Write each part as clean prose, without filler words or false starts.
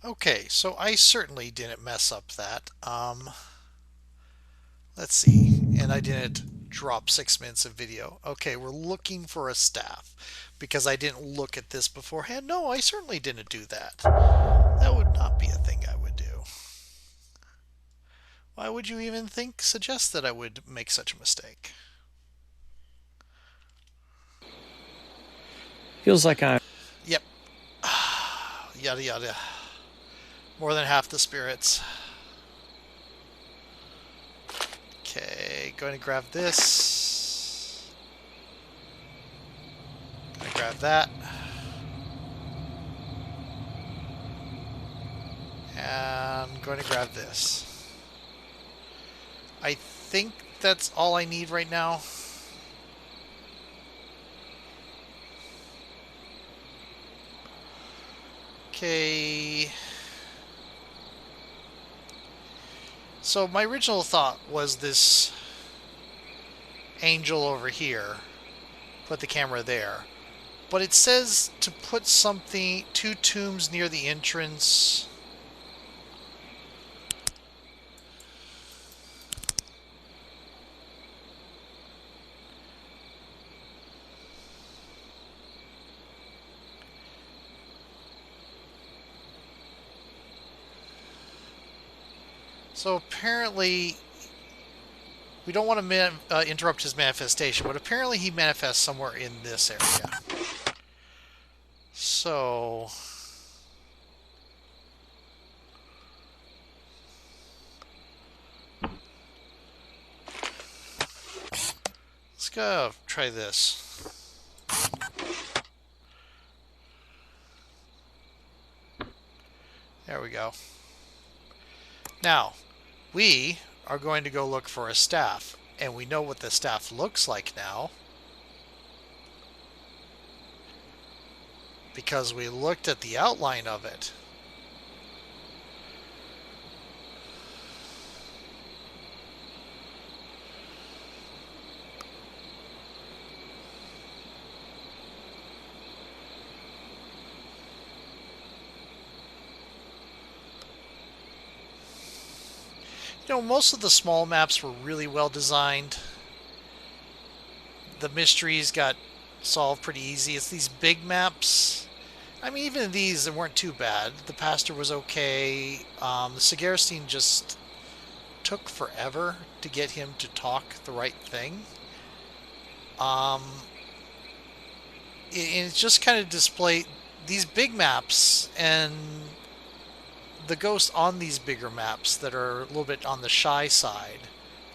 Okay, so I certainly didn't mess up that. Let's see. And I didn't drop 6 minutes of video. Okay, we're looking for a staff because I didn't look at this beforehand. No, I certainly didn't do that. That would not be a thing I would do. Why would you even suggest that I would make such a mistake? Feels like I'm Yep. Yada yada. More than half the spirits. Okay, going to grab this. Going to grab that. And going to grab this. I think that's all I need right now. Okay. So my original thought was this angel over here. Put the camera there. But it says to put something, two tombs near the entrance. So apparently, we don't want to interrupt his manifestation, but apparently he manifests somewhere in this area. So, let's go try this. There we go. Now, we are going to go look for a staff, and we know what the staff looks like now because we looked at the outline of it. You know, most of the small maps were really well designed. The mysteries got solved pretty easy. It's these big maps. I mean, even these, they weren't too bad. The pastor was okay. The Sigarstein just took forever to get him to talk the right thing. Um, it just kind of displayed these big maps and the ghosts on these bigger maps that are a little bit on the shy side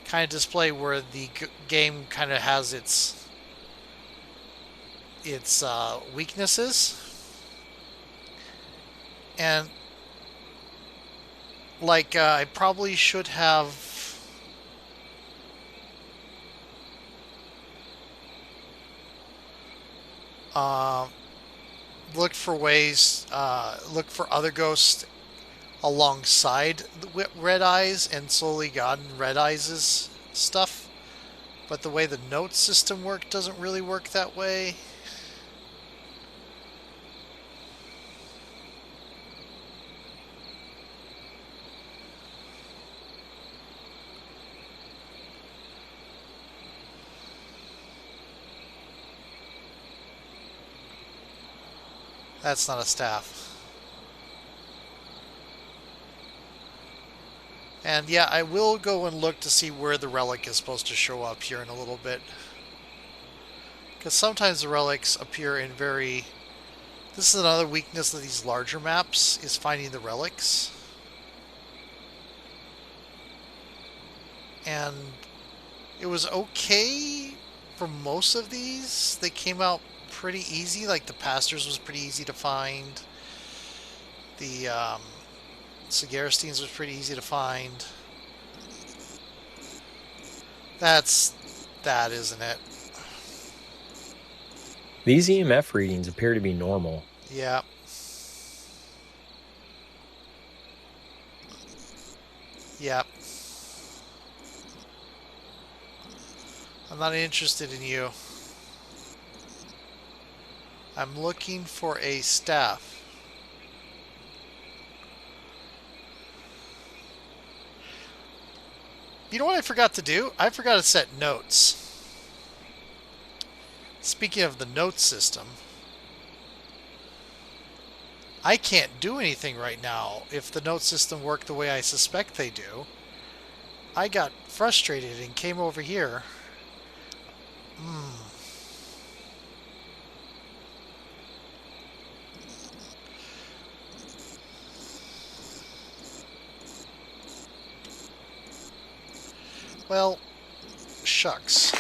kind of display where the game kind of has its weaknesses. And like I probably should have uh, looked for ways, look for other ghosts alongside the Red Eyes and slowly gotten Red Eyes' stuff. But the way the note system worked doesn't really work that way. That's not a staff. And yeah, I will go and look to see where the relic is supposed to show up here in a little bit. Because sometimes the relics appear in very... This is another weakness of these larger maps, is finding the relics. And it was okay for most of these. They came out pretty easy, like the pastors was pretty easy to find. The Sigarsteins was pretty easy to find. That's that, isn't it? These EMF readings appear to be normal. Yeah. Yeah. I'm not interested in you. I'm looking for a staff. You know what I forgot to do? I forgot to set notes. Speaking of the note system, I can't do anything right now if the note system worked the way I suspect they do. I got frustrated and came over here. Hmm. Well, shucks.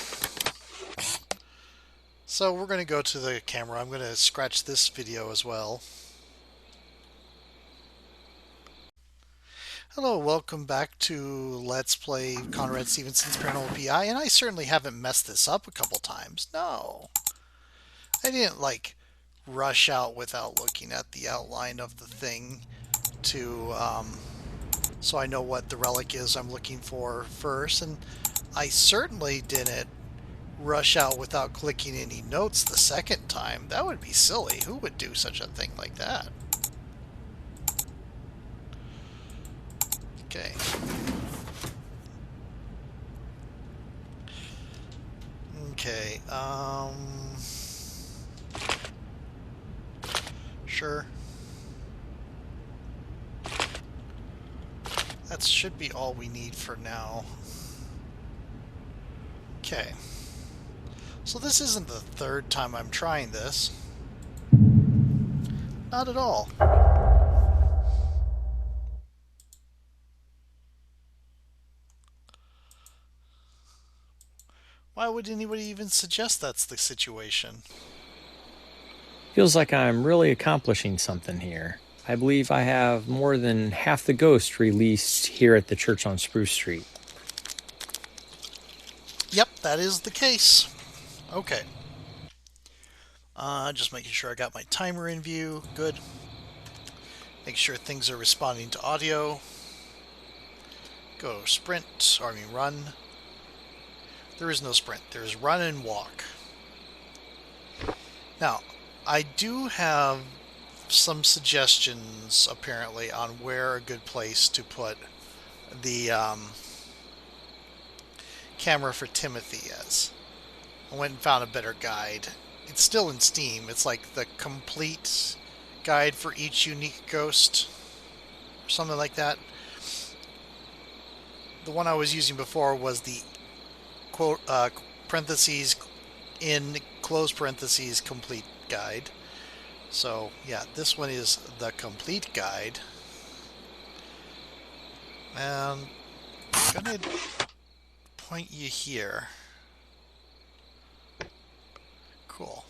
So we're going to go to the camera. I'm going to scratch this video as well. Hello, welcome back to Let's Play Conrad Stevenson's Paranormal PI, and I certainly haven't messed this up a couple times. No. I didn't, like, rush out without looking at the outline of the thing to, so I know what the relic is I'm looking for first, and I certainly didn't rush out without clicking any notes the second time. That would be silly. Who would do such a thing like that? Okay. Okay, sure. That should be all we need for now. Okay. So this isn't the third time I'm trying this. Not at all. Why would anybody even suggest that's the situation? Feels like I'm really accomplishing something here. I believe I have more than half the ghosts released here at the church on Spruce Street. Yep, that is the case. Okay. Just making sure I got my timer in view. Good. Make sure things are responding to audio. Go sprint, or I mean run. There is no sprint. There's run and walk. Now, I do have some suggestions, apparently, on where a good place to put the camera for Timothy is. I went and found a better guide. It's still in Steam. It's like the complete guide for each unique ghost, or something like that. The one I was using before was the quote parentheses in close parentheses complete guide. So yeah, this one is the complete guide, and I'm gonna point you here. Cool.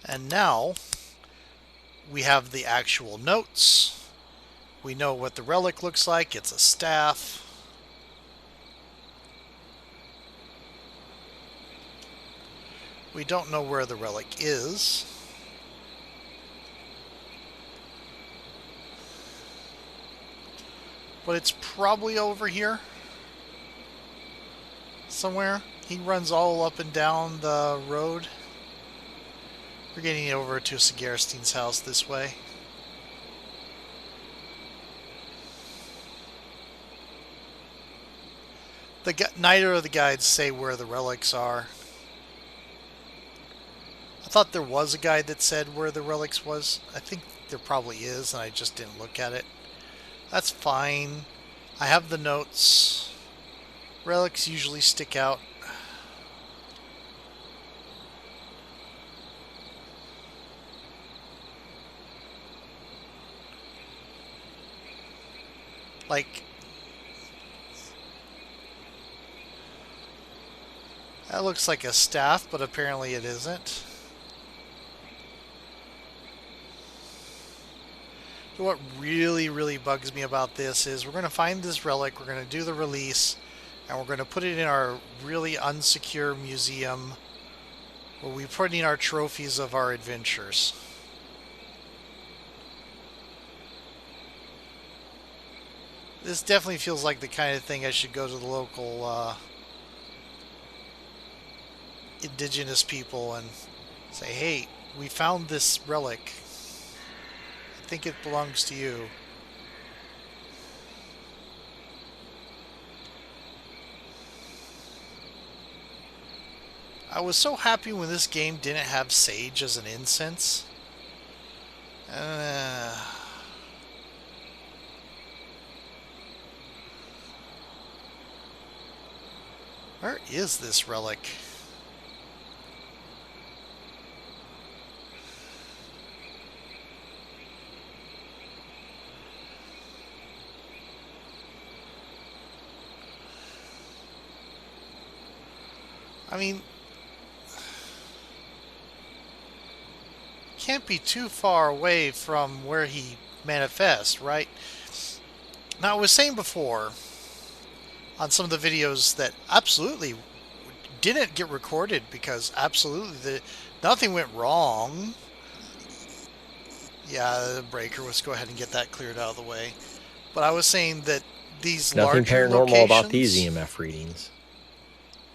And now we have the actual notes. We know what the relic looks like. It's a staff. We don't know where the relic is. But it's probably over here somewhere. He runs all up and down the road. We're getting over to Sigerstein's house this way. Neither of the guides say where the relics are. I thought there was a guide that said where the relics was. I think there probably is, and I just didn't look at it. That's fine. I have the notes. Relics usually stick out. Like, that looks like a staff, but apparently it isn't. What really bugs me about this is we're going to find this relic, we're going to do the release, and we're going to put it in our really unsecure museum where we put in our trophies of our adventures. This definitely feels like the kind of thing I should go to the local indigenous people and say, hey, we found this relic. I think it belongs to you. I was so happy when this game didn't have sage as an incense. Uh, where is this relic? I mean, can't be too far away from where he manifests, right? Now, I was saying before on some of the videos that absolutely didn't get recorded because absolutely nothing went wrong. Yeah, the breaker. Let's go ahead and get that cleared out of the way. But I was saying that these Nothing larger paranormal about these locations, EMF readings.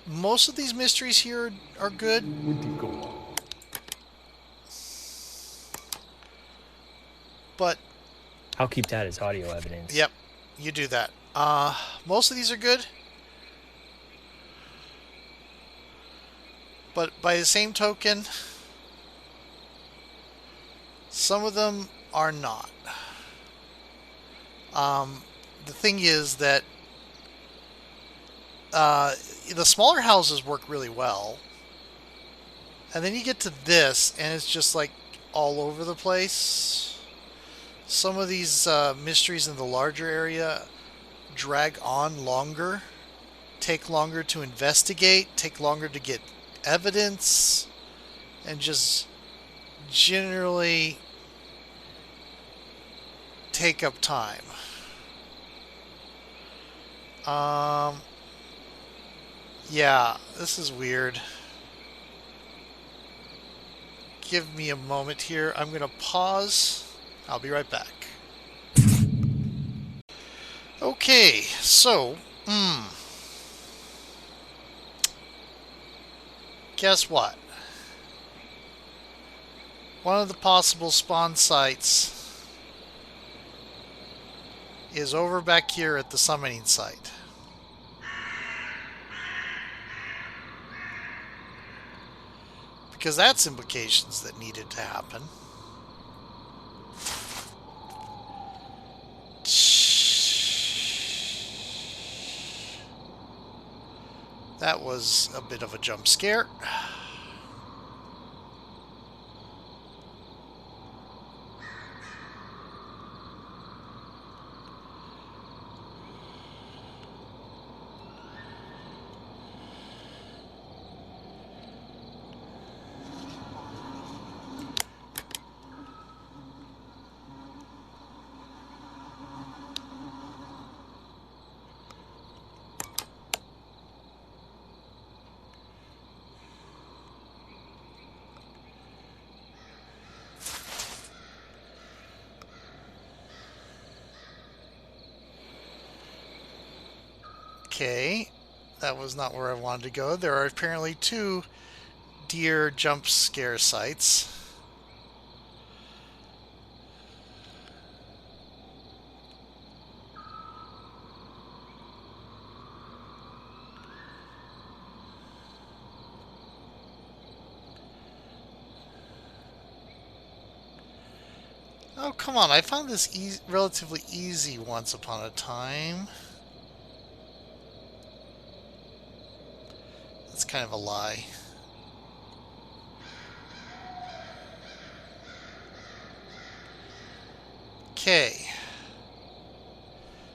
most of these mysteries here are good. But, I'll keep that as audio evidence. yep, you do that. Most of these are good. But by the same token, some of them are not. The thing is that the smaller houses work really well. And then you get to this, and it's just like all over the place. Some of these mysteries in the larger area drag on longer, take longer to investigate, take longer to get evidence, and just generally take up time. Yeah, this is weird. Give me a moment here. I'm going to pause. I'll be right back. Okay, so, guess what? One of the possible spawn sites is over back here at the summoning site. Because that's implications that needed to happen. That was a bit of a jump scare. Okay, that was not where I wanted to go. There are apparently two deer jump scare sites. Oh, come on. I found this relatively easy once upon a time. That's kind of a lie. Okay.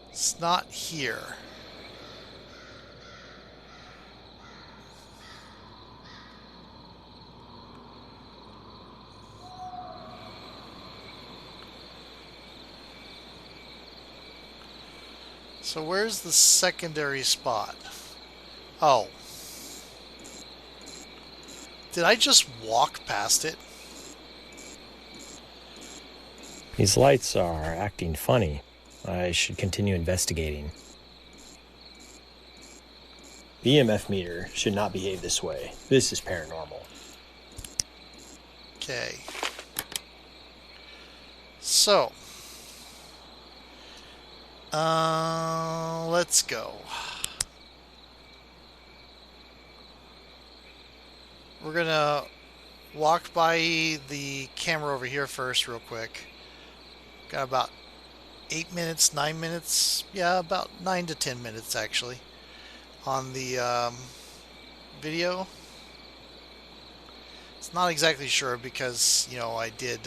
It's not here. So where's the secondary spot? Oh. Did I just walk past it? These lights are acting funny. I should continue investigating. The EMF meter should not behave this way. This is paranormal. Okay. So. Let's go. We're gonna walk by the camera over here first, real quick. Got about 8 minutes, 9 minutes. Yeah, about 9 to 10 minutes actually on the video. It's not exactly sure because, I did.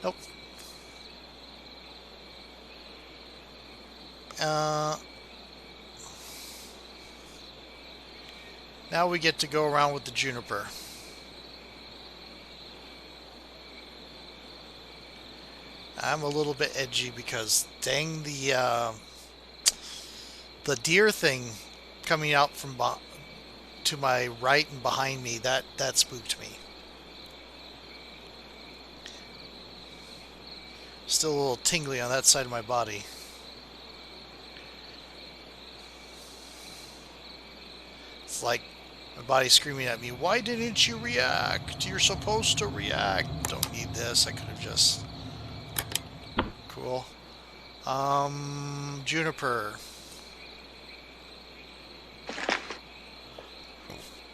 Nope. Uh, Now we get to go around with the juniper. I'm a little bit edgy because dang the deer thing coming out from to my right and behind me, that spooked me. Still a little tingly on that side of my body. It's like my body screaming at me, why didn't you react? You're supposed to react. Don't need this. I could have just... Cool. Juniper.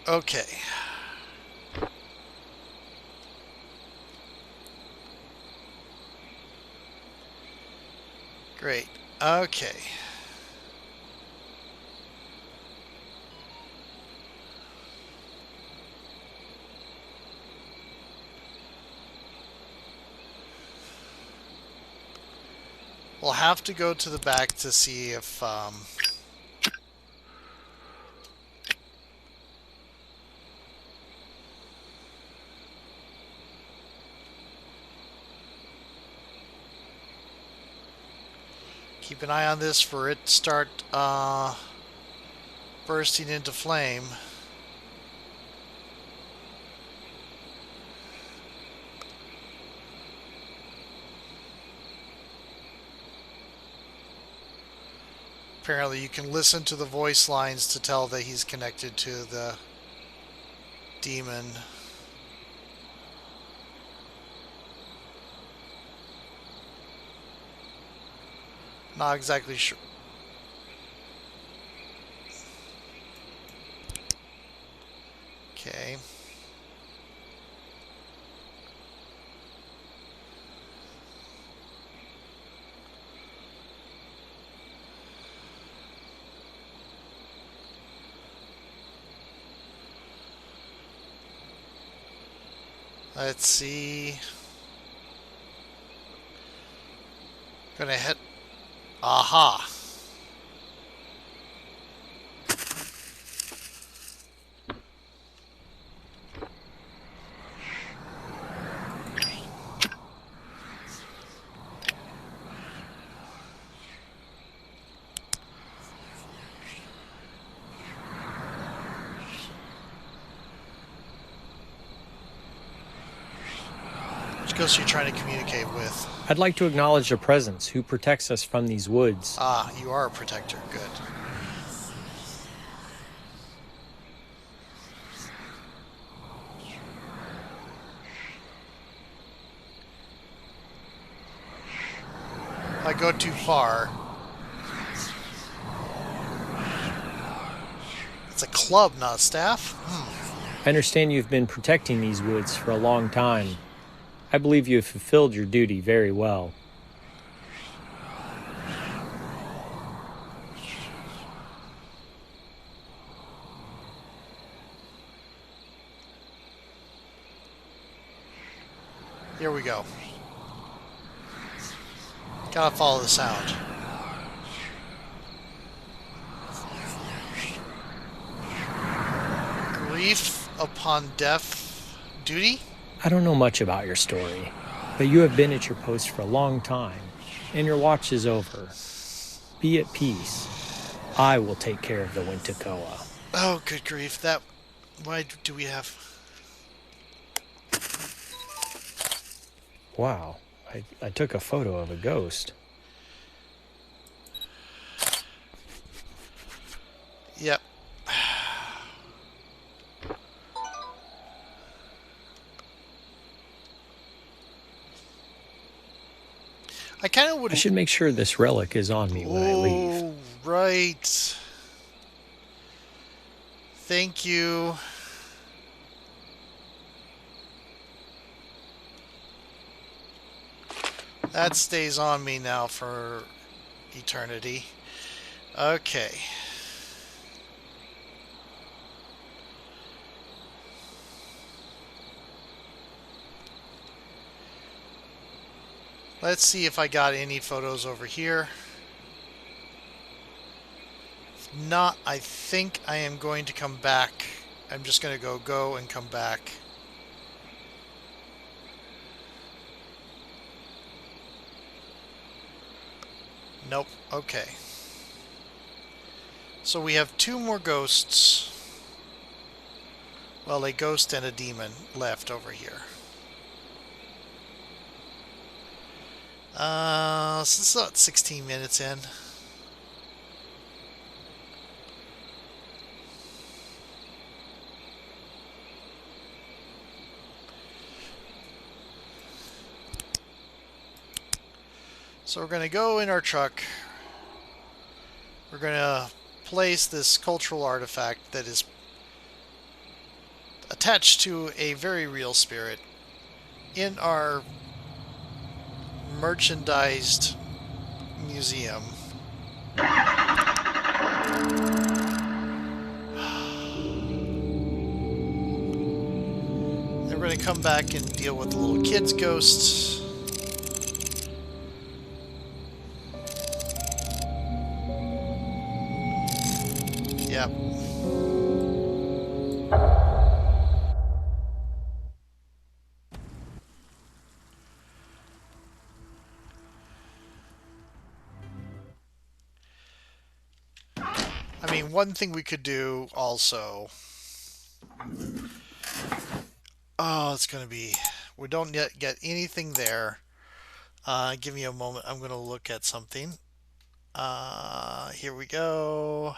Okay. Great. Okay. We'll have to go to the back to see if keep an eye on this for it to start bursting into flame. Apparently you can listen to the voice lines to tell that he's connected to the demon. Not exactly sure. Okay. Let's see. Gonna hit. Aha. Which ghost are you trying to communicate with? I'd like to acknowledge a presence who protects us from these woods. Ah, you are a protector. Good. If I go too far. It's a club, not a staff? I understand you've been protecting these woods for a long time. I believe you have fulfilled your duty very well. Here we go. Gotta follow the sound. Grief upon death duty? I don't know much about your story, but you have been at your post for a long time, and your watch is over. Be at peace. I will take care of the Wintekoa. Oh, good grief. Why do we have... Wow, I took a photo of a ghost. Yep. I kind of would... I should make sure this relic is on me when I leave. Oh, right. Thank you. That stays on me now for eternity. Okay. Let's see if I got any photos over here. If not, I think I am going to come back. I'm just going to go and come back. Nope. Okay. So we have two more ghosts. Well, a ghost and a demon left over here. So this is about 16 minutes in. So we're going to go in our truck. We're going to place this cultural artifact that is attached to a very real spirit in our merchandised museum. Then we're going to come back and deal with the little kid's ghosts. Yep. I mean, one thing we could do also. Oh, it's going to be. We don't yet get anything there. Give me a moment. I'm going to look at something. Here we go.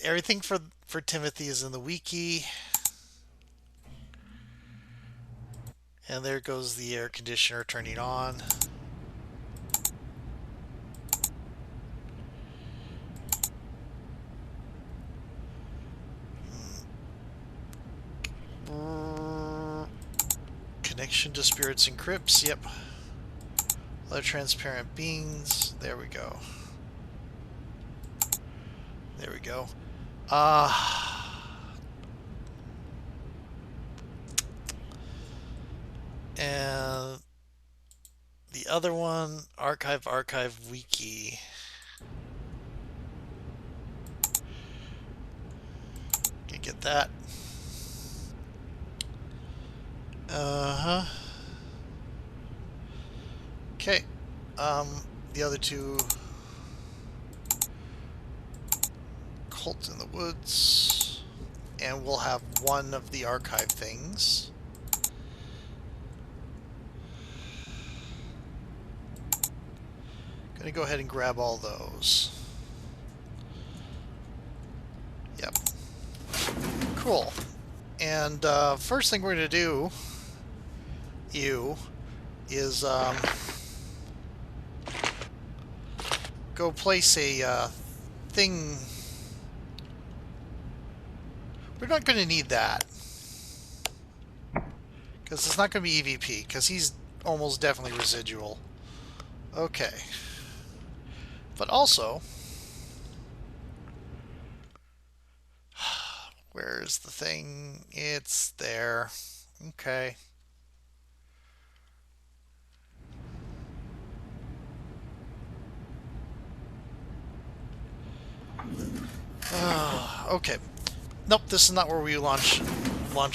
Everything for Timothy is in the wiki. And there goes the air conditioner turning on. Connection to spirits and crypts. Yep. Other transparent beings. There we go. There we go. And the other one, archive wiki. Can get that. Uh-huh. Okay. The other two, Cult in the Woods, and we'll have one of the archive things. Gonna go ahead and grab all those. Yep. Cool. And first thing we're gonna do, is go place a thing. We're not going to need that because it's not going to be EVP because he's almost definitely residual. Okay. But also, where's the thing? It's there. Okay. Okay. Nope, this is not where we launch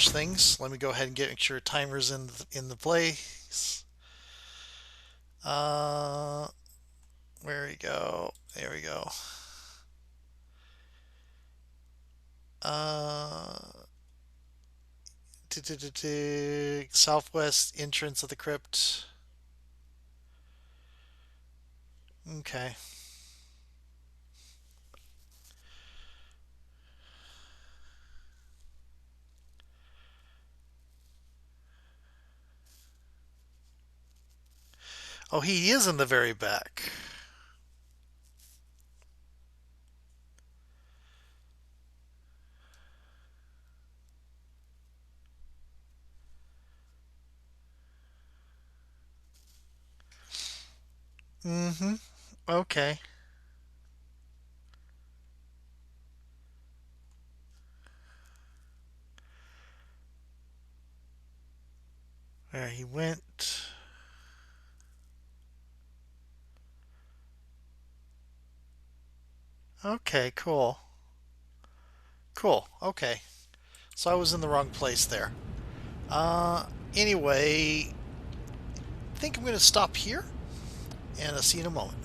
things. Let me go ahead and make sure timer's in the place. Where we go? There we go. Southwest entrance of the crypt. Okay. Oh, he is in the very back. Mm-hmm. Okay. There he went. Okay, cool. Cool. Okay. So I was in the wrong place there. Uh, anyway, I think I'm going to stop here and I'll see you in a moment.